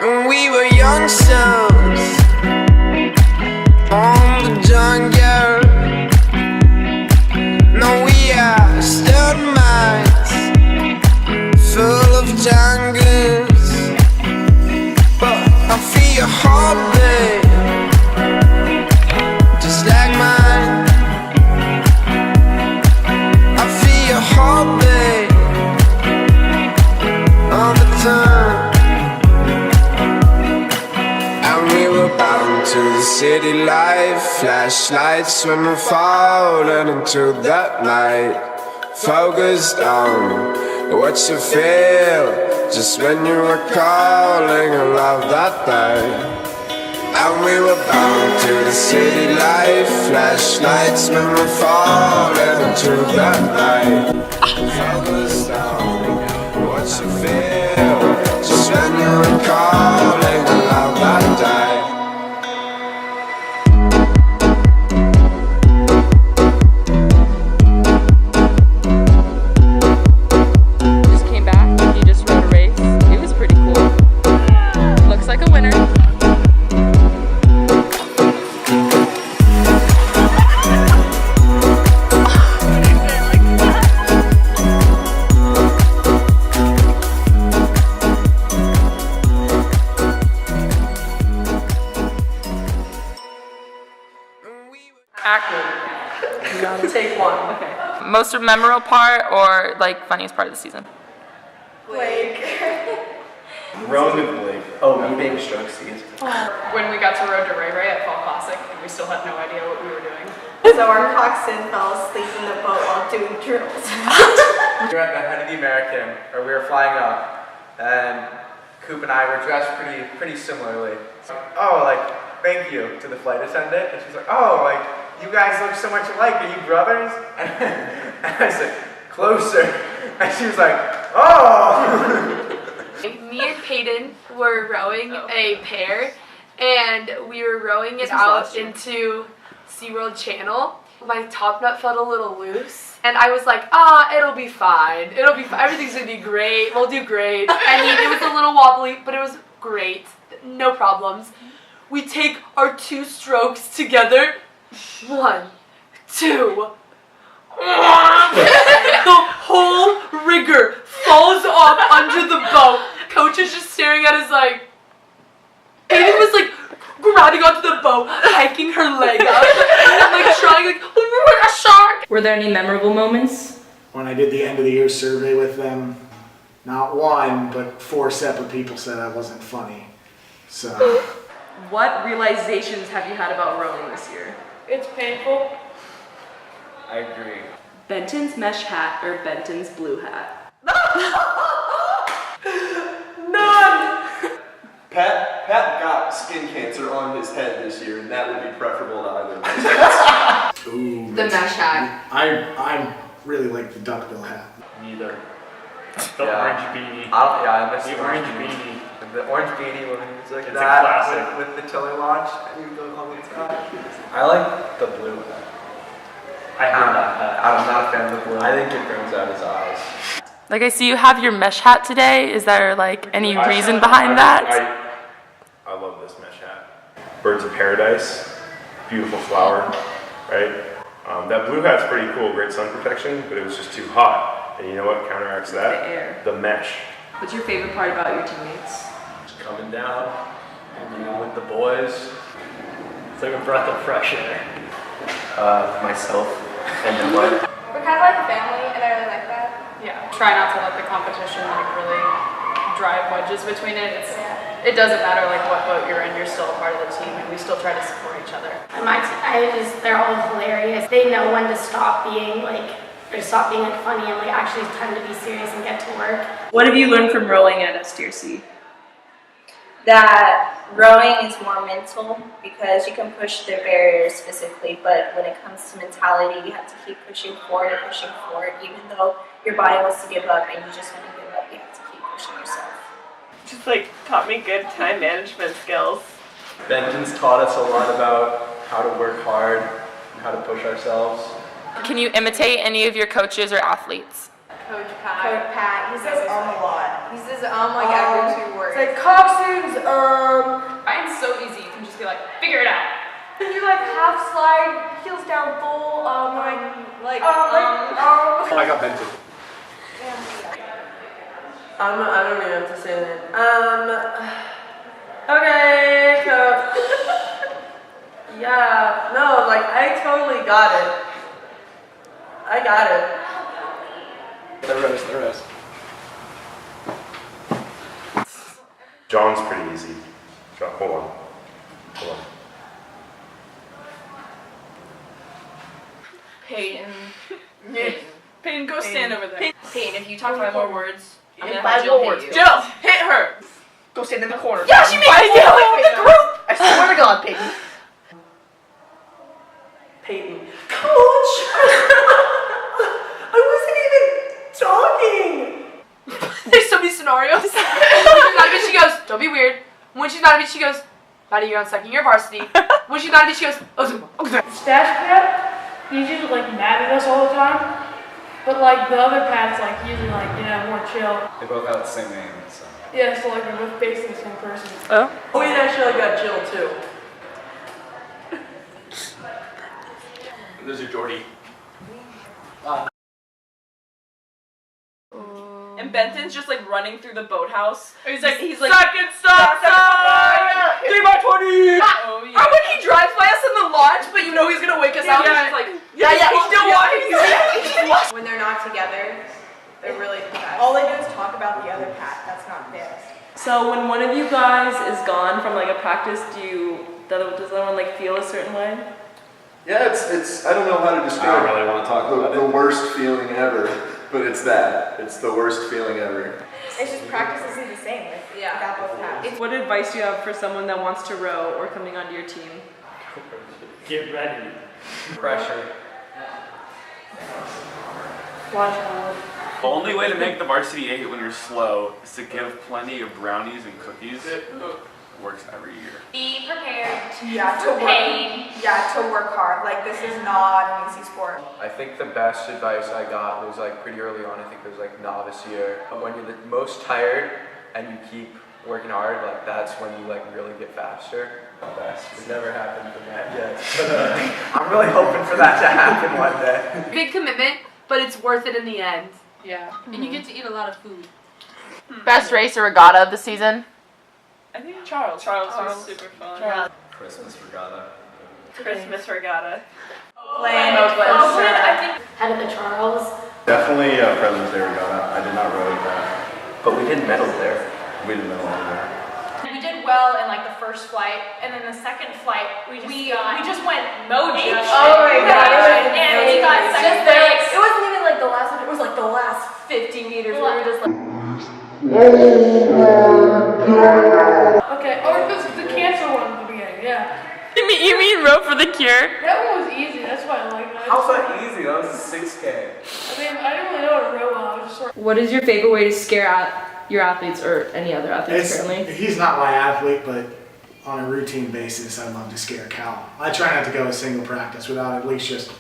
When we were youngsters on the jungle. No, we are still minds full of jungles. But I feel your heartbeat just like mine. I feel your heartbeat all the time. And we were bound to the city life, flashlights when we're falling into that night. Focused on what you feel just when you were calling a love that day. And we were bound to the city life, flashlights when we're falling into that night. Focused on what you feel just when you were calling a love that day. You gotta take one. Okay. Most memorable part or like funniest part of the season? Blake. Rowing with Blake. Oh, me being stroke seas. When we got to Road to Ray Ray at Fall Classic and we still had no idea what we were doing. So our coxswain fell asleep in the boat while doing drills. We were at the head of the American, or we were flying up, and Coop and I were dressed pretty similarly. So, oh, like, thank you to the flight attendant. And she's like, oh, like, you guys look so much alike. Are you brothers? And I said, closer. And she was like, oh. Me and Peyton were rowing a pair, and we were rowing it out into SeaWorld Channel. My top nut felt a little loose, and I was like, it'll be fine. It'll be fine. Everything's gonna be great. We'll do great. I mean, it was a little wobbly, but it was great. No problems. We take our 2 strokes together. 1, 2. The whole rigger falls off under the boat. Coach is just staring at us like, Aiden was like grabbing onto the boat, hiking her leg up, and like trying like, oh, a shark. Were there any memorable moments? When I did the end of the year survey with them, not one, but 4 separate people said I wasn't funny. So. What realizations have you had about rowing this year? It's painful. I agree. Benton's mesh hat or Benton's blue hat? None! Pat got skin cancer on his head this year, and that would be preferable to either of those. Ooh, The mesh hat. I really like the duckbill hat. Neither. The orange beanie. I miss The orange beanie. The orange beanie when he was like It's that a classic. with the tiller launch, and he would go on the side. I like the blue hat. I hate that hat. I'm not a fan of the blue. I think it brings out his eyes. Like I see you have your mesh hat today. Is there like any reason behind that? I love this mesh hat. Birds of paradise, beautiful flower, right? That blue hat's pretty cool, great sun protection, but it was just too hot. And you know what counteracts that? The air. The mesh. What's your favorite part about your teammates? Just coming down, and with the boys. It's like a breath of fresh air. Myself, and then what? We're kind of like a family, and I really like that. Yeah, try not to let the competition like really drive wedges between it. It doesn't matter like what boat you're in, you're still a part of the team, and we still try to support each other. They're all hilarious. They know when to stop being like funny and like actually it's time to be serious and get to work. What have you learned from rowing at STRC? That rowing is more mental because you can push the barriers physically, but when it comes to mentality, you have to keep pushing forward, even though your body wants to give up and you just want to give up, you have to keep pushing yourself. Just like taught me good time management skills. Benton's taught us a lot about how to work hard and how to push ourselves. Can you imitate any of your coaches or athletes? Coach Coach Pat. Pat. He says a lot. He says like every 2 words. It's like coxswains, Mine's so easy. You can just be like, figure it out. you like half slide, heels down full, Like, I got Benton. I don't even have to say that. Okay, coach. Yeah, no, like I totally got it. I got it. The rest. John's pretty easy. John, hold on. Peyton. Peyton, go stand over there. Peyton, if you talk 5 more words, I'm gonna Five have Jill more hit you. Jill, hit her. Go stand in the corner. Yeah, she made me yell at the group. I swear to God, Peyton. Peyton. Coach! I wasn't even talking! There's so many scenarios. When she's not a bitch, she goes, don't be weird. When she's not a bitch, she goes, Maddie, you're on second year varsity. When she's not a bitch, she goes, okay. Stash Pat, he's usually like mad at us all the time. But like the other Pat's like usually like, more chill. They both have the same name, so. Yeah, so like we're both basically the same person. Oh. We actually got Jill too. There's your Jordy. And Benton's just like running through the boathouse. He's like, second stop sign! 3 by 20! Oh yeah. Or when he drives by us in the launch, but you know he's gonna wake us up. Yeah, He's like, He's still walking. when they're not together, they're really bad. All they do is talk about the other Pat. That's not fair. So when one of you guys is gone from like a practice, does anyone like feel a certain way? Yeah, it's I don't know how to describe I don't really want to talk about the worst feeling ever, but it's that. It's the worst feeling ever. It's just practice isn't the same without both Pats. What advice do you have for someone that wants to row or coming onto your team? Get ready. Pressure. Watch out. The only way to make the varsity 8 when you're slow is to give plenty of brownies and cookies. Works every year. Be prepared to work hard. Like this is not an easy sport. I think the best advice I got was like pretty early on. I think it was like novice year. When you're the most tired and you keep working hard, like that's when you like really get faster. Best. It's never happened for that yet. But, I'm really hoping for that to happen one day. big commitment, but it's worth it in the end. Yeah. And you get to eat a lot of food. Best race or regatta of the season? I think Charles. Charles was super fun. Christmas regatta. Christmas regatta. I think head of the Charles. Definitely President's Day regatta. I did not row that. But we didn't medal there. We didn't medal anywhere. We did well in like the first flight, and then the second flight we just went mojo. Oh my god! And we got second place. It wasn't even like the last one. It was like the last 50 meters. We were just like. Okay, or the cancer one at the beginning, yeah. You mean row for the cure? That one was easy, that's why I like that. How's that easy? That was a 6K. I mean, I didn't really know how to row well. I was just sort of. What is your favorite way to scare out your athletes or any other athletes currently? He's not my athlete, but on a routine basis, I love to scare Cal. I try not to go a single practice without at least just.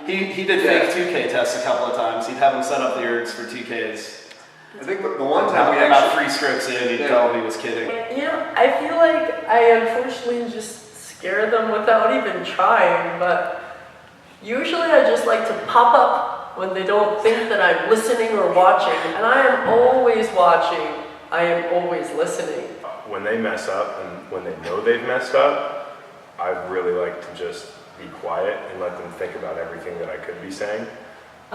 He did fake 2K tests a couple of times. He'd have him set up the ergs for 2Ks. I think the one time we about actually 3 strokes in, he'd tell me he was kidding. You know, I feel like I unfortunately just scare them without even trying, but usually I just like to pop up when they don't think that I'm listening or watching, and I am always watching, I am always listening. When they mess up and when they know they've messed up, I really like to just be quiet and let them think about everything that I could be saying.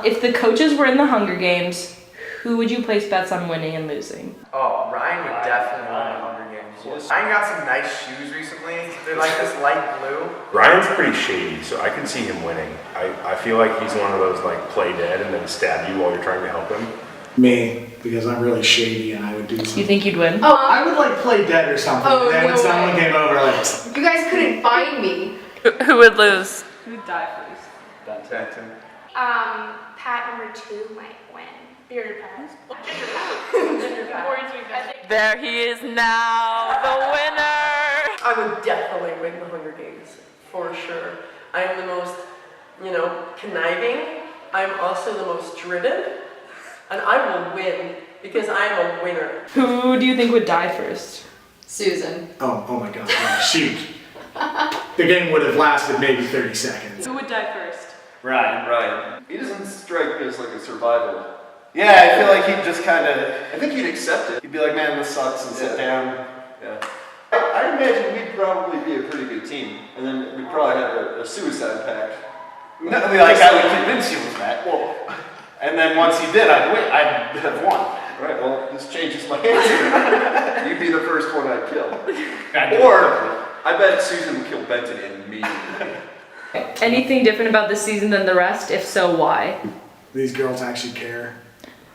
If the coaches were in the Hunger Games, who would you place bets on winning and losing? Oh, Ryan would definitely win the Hunger Games. Ryan got some nice shoes recently. They're like this light blue. Ryan's pretty shady, so I can see him winning. I feel like he's one of those like play dead and then stab you while you're trying to help him. Me, because I'm really shady and I would do something. You think you'd win? Oh, I would like play dead or something. Then when someone came over, like. You guys couldn't find me. Who would lose? Who'd die first? Benton. Pat number 2 might win. Bearded Pat. There he is now, the winner! I would definitely win the Hunger Games, for sure. I am the most, conniving. I'm also the most driven. And I will win because I am a winner. Who do you think would die first? Susan. Oh my God, shoot. The game would have lasted maybe 30 seconds. Who would die first? Ryan. He doesn't strike me as like a survival. Yeah, I feel like he'd just kind of. I think he'd accept it. He'd be like, man, this sucks, and sit down. Yeah. I imagine we'd probably be a pretty good team, and then we'd probably have a suicide pact. No, like I would convince you of that. Well, and then once he did, I'd win. I'd have won. Right, well, this changes my answer. You'd be the first one I'd kill. Or I bet Susan would kill Benton immediately. Anything different about this season than the rest? If so, why? These girls actually care.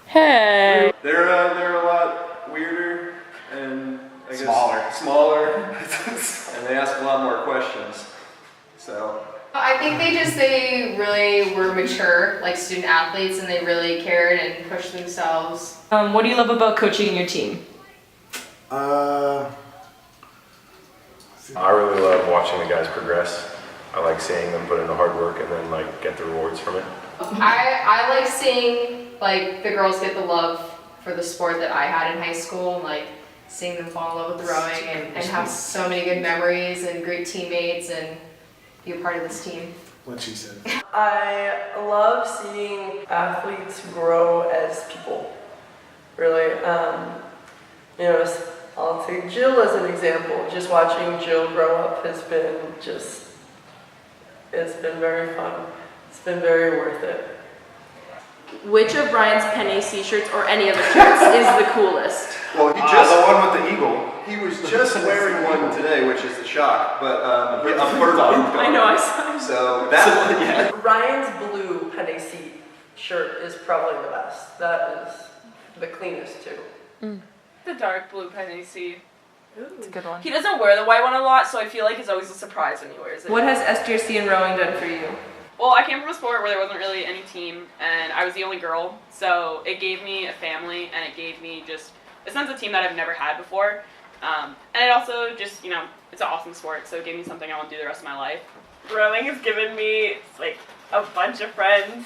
Hey. They're a lot weirder and I guess smaller, and they ask a lot more questions. So I think they really were mature, like student athletes, and they really cared and pushed themselves. What do you love about coaching your team? I really love watching the guys progress. I like seeing them put in the hard work and then like get the rewards from it. I like seeing like the girls get the love for the sport that I had in high school, like seeing them fall in love with rowing and have so many good memories and great teammates and be a part of this team. What she said. I love seeing athletes grow as people. Really, I'll take Jill as an example. Just watching Jill grow up has been it's been very fun. It's been very worth it. Which of Ryan's Penny C-shirts or any of the shirts is the coolest? well, he the one with the eagle. he was just wearing one today, which is a shock, but a bird. I know, I saw him. So that one, yeah. Ryan's blue Penny C shirt is probably the best. That is the cleanest too. The dark blue penny C. It's a good one. He doesn't wear the white one a lot, so I feel like it's always a surprise when he wears it. What has SGRC and rowing done for you? Well, I came from a sport where there wasn't really any team, and I was the only girl, so it gave me a family, and it gave me just a sense of team that I've never had before. And it also just, it's an awesome sport, so it gave me something I want to do the rest of my life. Rowing has given me, like, a bunch of friends,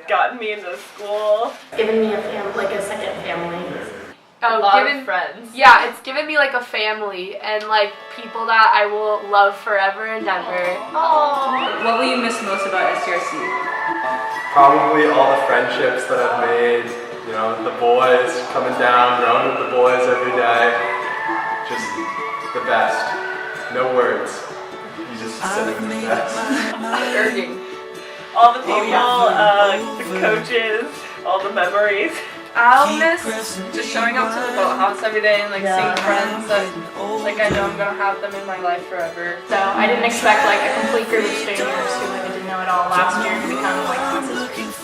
gotten me into school. Given me a second family. A lot of friends. Yeah, it's given me like a family and like people that I will love forever and ever. What will you miss most about SGRC? Probably all the friendships that I've made, the boys, coming down, rowing with the boys every day. Just the best. No words. You just said the best. All the people, the coaches, all the memories. I'll miss just showing up to the boathouse every day and like seeing friends that like I know I'm gonna have them in my life forever. So I didn't expect like a complete group of strangers who like I didn't know at all last year to become like sisters.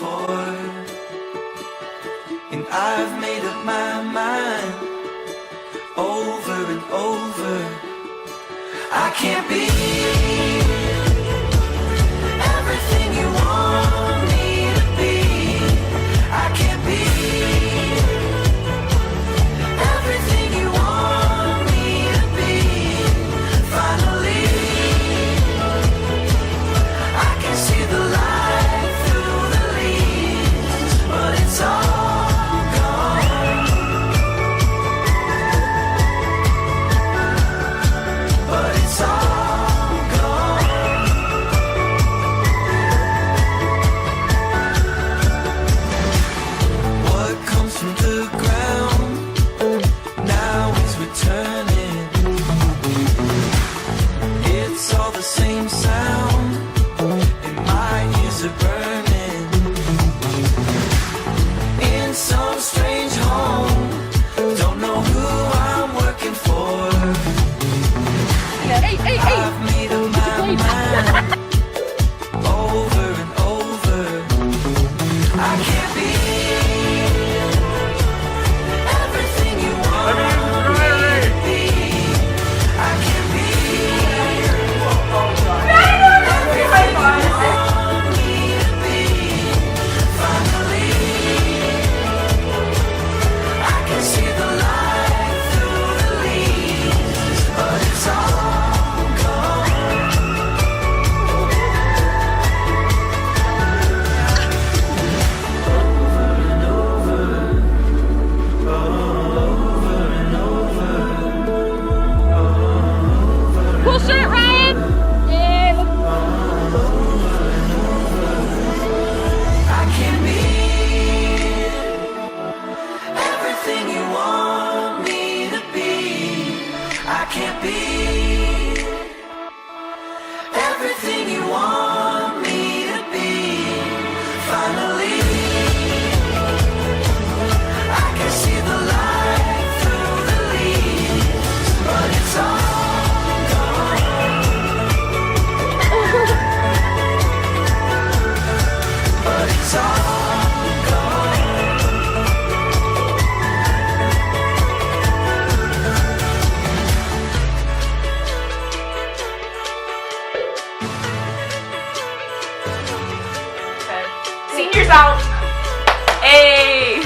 And I've made up my mind over and over. I can't be everything you want me to be. I can't be everything you want me to be. Finally, I can see the light through the leaves, but it's all gone. But it's all can't be everything you want me to be. Finally, I can see the light through the leaves, but it's all gone. But it's all gone. Seniors out. Hey.